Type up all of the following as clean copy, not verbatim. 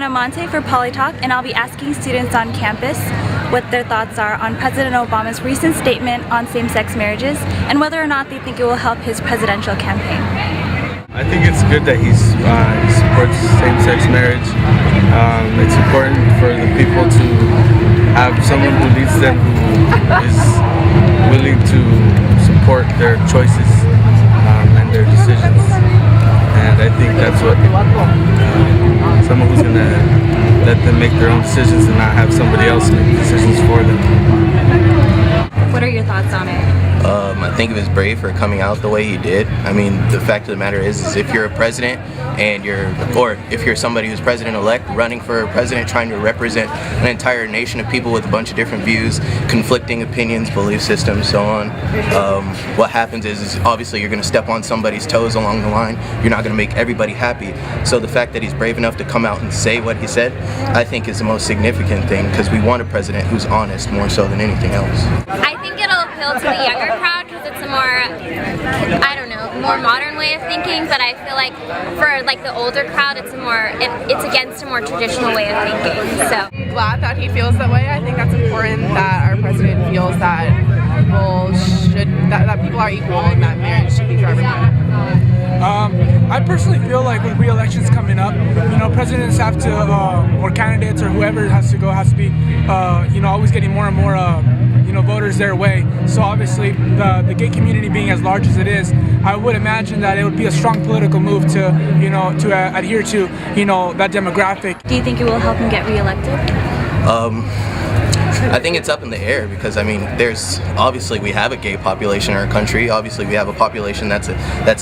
Amante for Poly Talk, and I'll be asking students on campus what their thoughts are on President Obama's recent statement on same-sex marriages and whether or not they think it will help his presidential campaign. I think it's good that he supports same-sex marriage. It's important for the people to have someone who leads them who is willing to support their choices and their decisions. And I think that's what someone who's going to let them make their own decisions and not have somebody else make decisions for them. What are your thoughts on it? I think it was brave for coming out the way he did. I mean, the fact of the matter is if you're a president and if you're somebody who's president-elect running for president trying to represent an entire nation of people with a bunch of different views, conflicting opinions, belief systems, so on, what happens is obviously you're going to step on somebody's toes along the line. You're not going to make everybody happy. So the fact that he's brave enough to come out and say what he said, I think is the most significant thing, because we want a president who's honest more so than anything else. I think it'll appeal to the younger crowd because it's a more, I don't know, more modern way of thinking, but I feel like for like the older crowd it's against a more traditional way of thinking. So I'm glad that he feels that way. I think that's important that our president feels that people are equal and that marriage should be for everyone. I personally feel like with re-elections coming up, presidents have to, or candidates or whoever has to be, always getting more and more, voters their way. So obviously, the gay community being as large as it is, I would imagine that it would be a strong political move to, adhere to, that demographic. Do you think it will help him get re-elected? I think it's up in the air because, I mean, obviously we have a gay population in our country. Obviously we have a population that's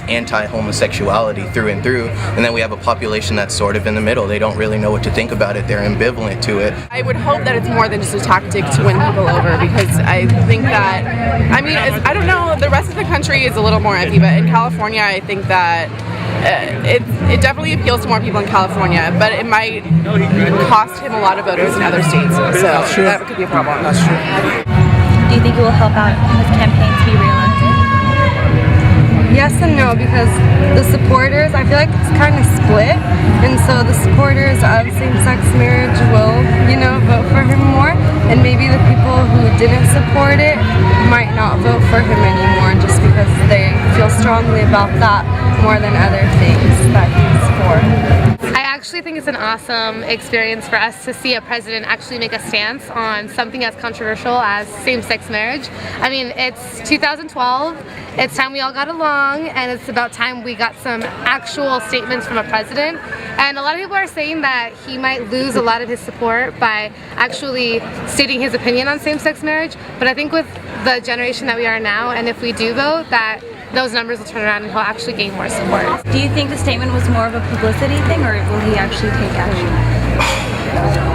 anti-homosexuality through and through, and then we have a population that's sort of in the middle. They don't really know what to think about it. They're ambivalent to it. I would hope that it's more than just a tactic to win people over, because I think that, I don't know, the rest of the country is a little more iffy, but in California I think that it definitely appeals to more people in California, but it might cost him a lot of voters in other states, so that could be a problem. That's true. Do you think it will help out his campaign to be re-elected? Yes and no, because the supporters, I feel like it's kind of split, and so the supporters of same-sex marriage will, vote for him more, and maybe the people who didn't support it might not vote for him anymore just because they feel strongly about that more than other things that he's for. I actually think it's an awesome experience for us to see a president actually make a stance on something as controversial as same-sex marriage. I mean, it's 2012, it's time we all got along, and it's about time we got some actual statements from a president. And a lot of people are saying that he might lose a lot of his support by actually stating his opinion on same-sex marriage, but I think with the generation that we are now, and if we do vote, that those numbers will turn around and he'll actually gain more support. Do you think the statement was more of a publicity thing, or will he actually take action?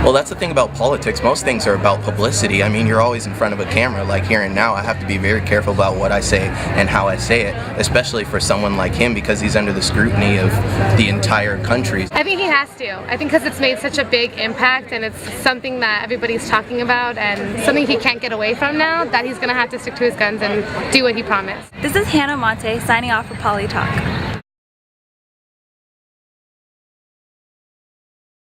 Well, that's the thing about politics. Most things are about publicity. I mean, you're always in front of a camera. Like here and now, I have to be very careful about what I say and how I say it, especially for someone like him, because he's under the scrutiny of the entire country. I think he has to. I think because it's made such a big impact and it's something that everybody's talking about and something he can't get away from now, that he's going to have to stick to his guns and do what he promised. This is Amante signing off for Poly Talk.